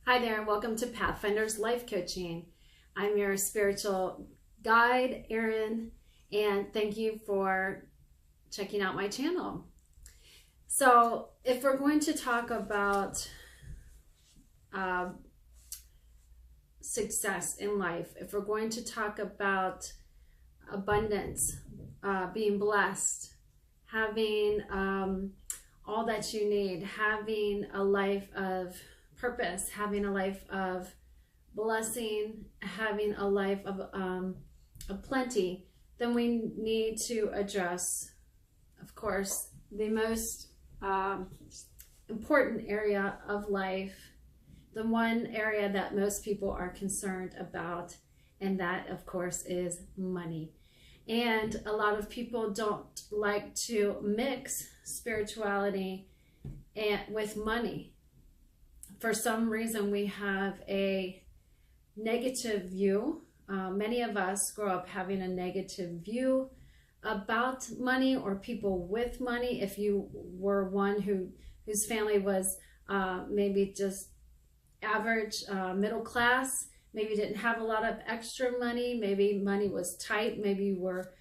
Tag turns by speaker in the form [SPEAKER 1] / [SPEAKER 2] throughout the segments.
[SPEAKER 1] Hi there, and welcome to Pathfinders Life Coaching. I'm your spiritual guide, Erin, and thank you for checking out my channel. So, if we're going to talk about success in life, if we're going to talk about abundance, being blessed, having all that you need, having a life of purpose, having a life of blessing, having a life of plenty, then we need to address, of course, the most important area of life, the one area that most people are concerned about, and that, of course, is money. And a lot of people don't like to mix spirituality with money. For some reason, we have a negative view. Many of us grow up having a negative view about money or people with money. If you were one whose family was maybe just average middle class, maybe didn't have a lot of extra money, maybe money was tight, maybe you were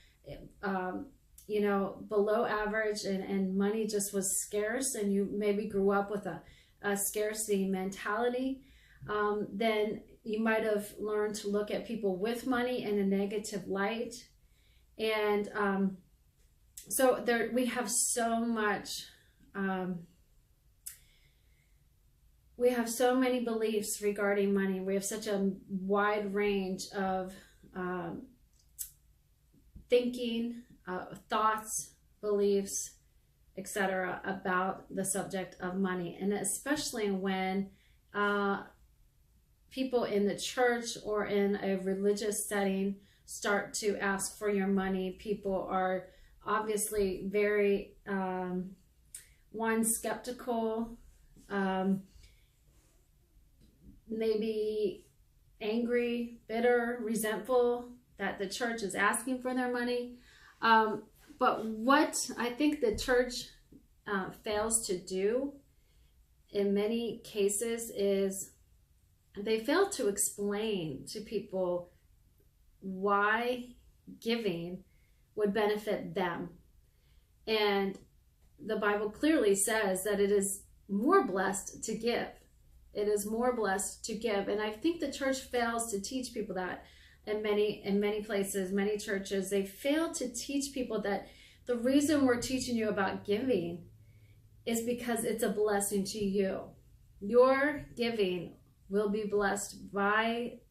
[SPEAKER 1] below average and money just was scarce, and you maybe grew up with a scarcity mentality, then you might have learned to look at people with money in a negative light. And so we have so much, we have so many beliefs regarding money. We have such a wide range of thinking, thoughts, beliefs, etc. about the subject of money. And especially when people in the church or in a religious setting start to ask for your money, people are obviously very skeptical, maybe angry, bitter, resentful that the church is asking for their money. But what I think the church fails to do in many cases is they fail to explain to people why giving would benefit them. And the Bible clearly says that it is more blessed to give. It is more blessed to give. And I think the church fails to teach people that. In many places, many churches, they fail to teach people that the reason we're teaching you about giving is because it's a blessing to you. Your giving will be blessed by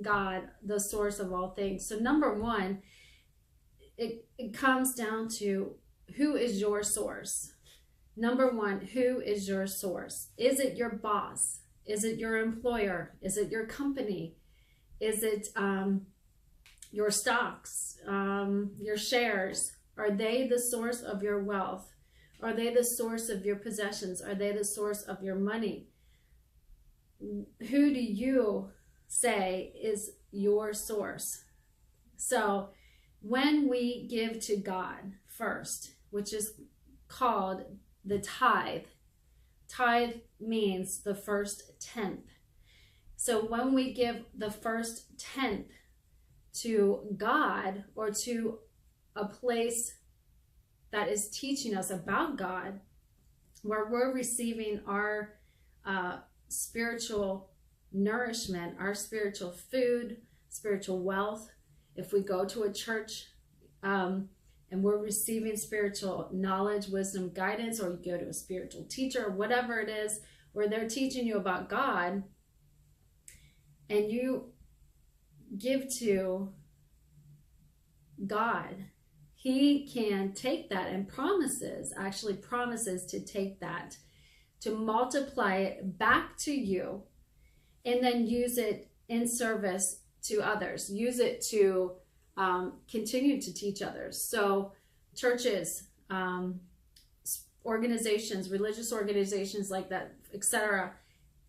[SPEAKER 1] God, the source of all things. So number one, it comes down to, who is your source? Number one, who is your source? Is it your boss? Is it your employer? Is it your company? Is it your stocks, your shares? Are they the source of your wealth? Are they the source of your possessions? Are they the source of your money? Who do you say is your source? So when we give to God first, which is called the tithe, tithe means the first tenth. So when we give the first tenth to God, or to a place that is teaching us about God, where we're receiving our spiritual nourishment, our spiritual food, spiritual wealth. If we go to a church and we're receiving spiritual knowledge, wisdom, guidance, or you go to a spiritual teacher, or whatever it is, where they're teaching you about God, and you give to God, He can take that and actually promises to take that, to multiply it back to you, and then use it in service to others. Use it to continue to teach others. So churches, organizations, religious organizations like that, etc.,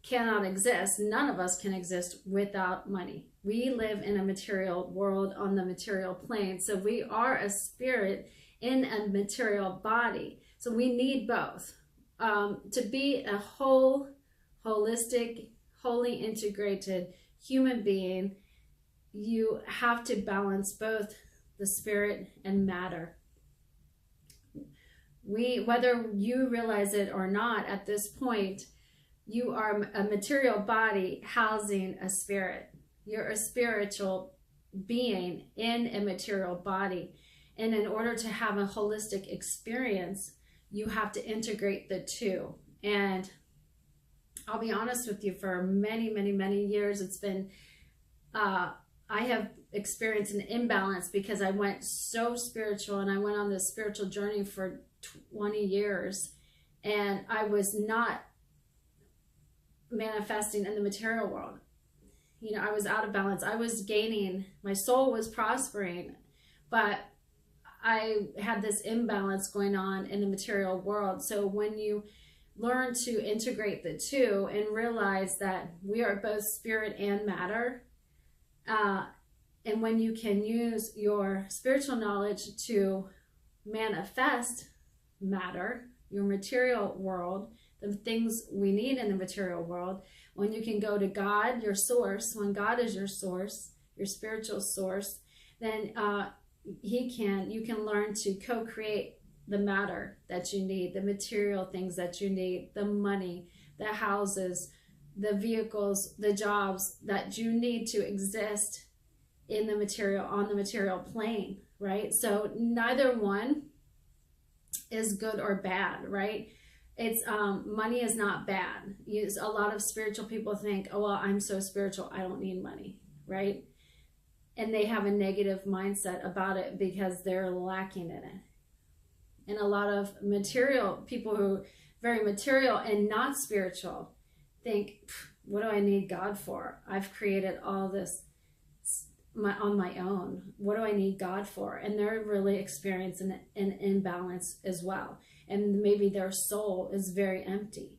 [SPEAKER 1] cannot exist. None of us can exist without money. We live in a material world, on the material plane. So we are a spirit in a material body. So we need both. To be a holistic, wholly integrated human being, you have to balance both the spirit and matter. Whether you realize it or not at this point, you are a material body housing a spirit. You're a spiritual being in a material body. And in order to have a holistic experience, you have to integrate the two. And I'll be honest with you, for many, many, many years, it's been, I have experienced an imbalance because I went so spiritual, and I went on this spiritual journey for 20 years, and I was not manifesting in the material world. You know, I was out of balance. I was gaining, my soul was prospering, but I had this imbalance going on in the material world. So when you learn to integrate the two and realize that we are both spirit and matter, and when you can use your spiritual knowledge to manifest matter, your material world, the things we need in the material world, when you can go to God, your source, when God is your source, your spiritual source, then you can learn to co-create the matter that you need, the material things that you need, the money, the houses, the vehicles, the jobs that you need to exist in the material, on the material plane, right? So neither one is good or bad, right? It's money is not bad. A lot of spiritual people think, oh, well, I'm so spiritual, I don't need money, right? And they have a negative mindset about it because they're lacking in it. And a lot of material people who are very material and not spiritual think, what do I need God for? I've created all this on my own. What do I need God for? And they're really experiencing an imbalance as well. And maybe their soul is very empty.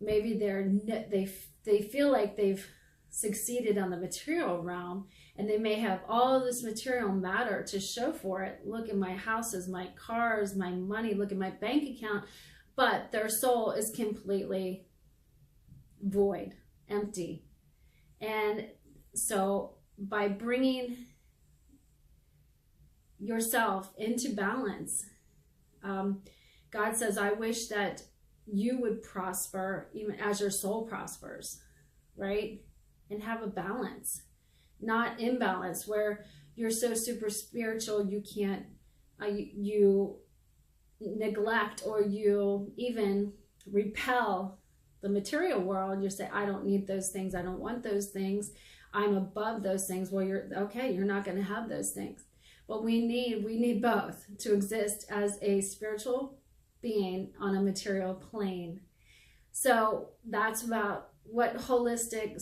[SPEAKER 1] Maybe they feel like they've succeeded on the material realm, and they may have all this material matter to show for it. Look at my houses, my cars, my money, look at my bank account, but their soul is completely void, empty. And so by bringing yourself into balance, God says, I wish that you would prosper even as your soul prospers, right? And have a balance, not imbalance where you're so super spiritual you can't, you neglect or you even repel the material world. You say, I don't need those things. I don't want those things. I'm above those things. Well, you're not going to have those things. But we need both to exist as a spiritual being on a material plane. So that's about what holistic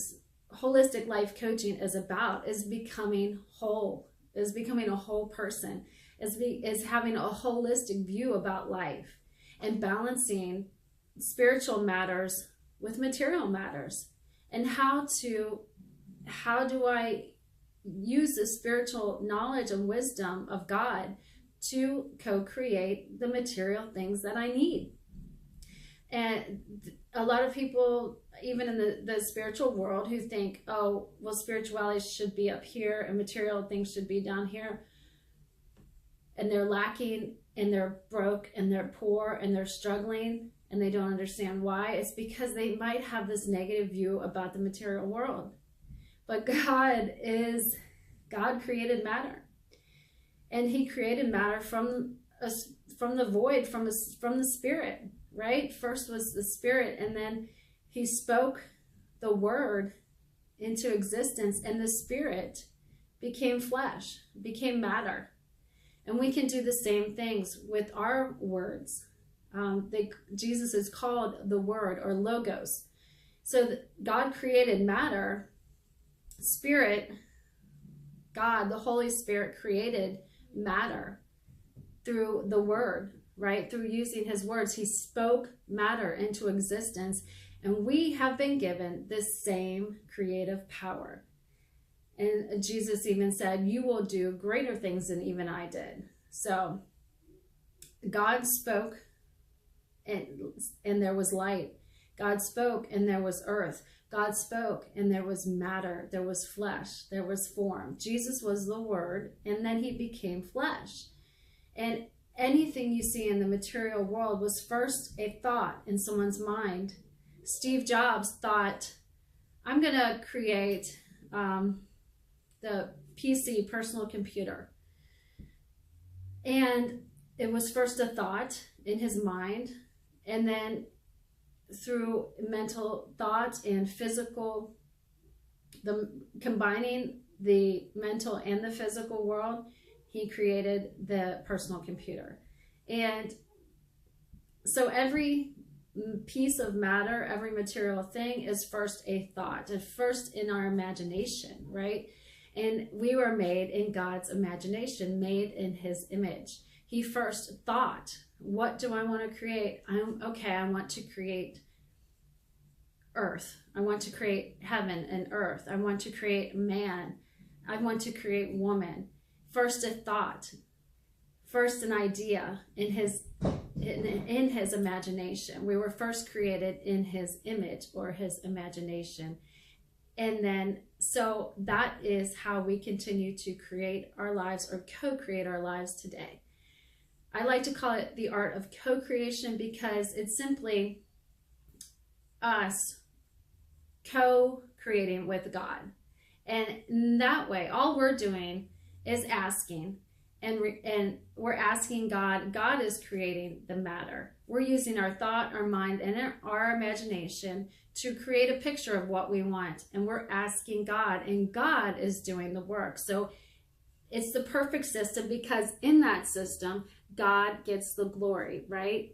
[SPEAKER 1] life coaching is about, is becoming whole, is becoming a whole person, is having a holistic view about life and balancing spiritual matters with material matters. And how do I use the spiritual knowledge and wisdom of God to co-create the material things that I need? And a lot of people, even in the spiritual world, who think, oh, well, spirituality should be up here and material things should be down here. And they're lacking and they're broke and they're poor and they're struggling and they don't understand why. It's because they might have this negative view about the material world. But God created matter. And he created matter from the void, from the spirit, right? First was the spirit, and then he spoke the word into existence, and the spirit became flesh, became matter. And we can do the same things with our words. Jesus is called the word, or logos. So God created matter. Spirit, God, the Holy Spirit, created matter through the word, right? Through using his words, he spoke matter into existence. And we have been given this same creative power. And Jesus even said, you will do greater things than even I did. So God spoke and there was light. God spoke and there was earth. God spoke, and there was matter, there was flesh, there was form. Jesus was the Word, and then he became flesh. And anything you see in the material world was first a thought in someone's mind. Steve Jobs thought, I'm going to create the PC, personal computer. And it was first a thought in his mind, and then through mental thought and physical, combining the mental and the physical world, he created the personal computer. And so every piece of matter, every material thing is first a thought, and first in our imagination, right? And we were made in God's imagination, made in his image. He first thought, what do I want to create? I want to create earth. I want to create heaven and earth. I want to create man. I want to create woman. First a thought, first an idea in his imagination. We were first created in his image or his imagination. And then, so that is how we continue to create our lives or co-create our lives today. I like to call it the art of co-creation because it's simply us co-creating with God. And in that way, all we're doing is asking, and we're asking God. God is creating the matter. We're using our thought, our mind, and our imagination to create a picture of what we want. And we're asking God, and God is doing the work. So it's the perfect system because in that system, God gets the glory, right?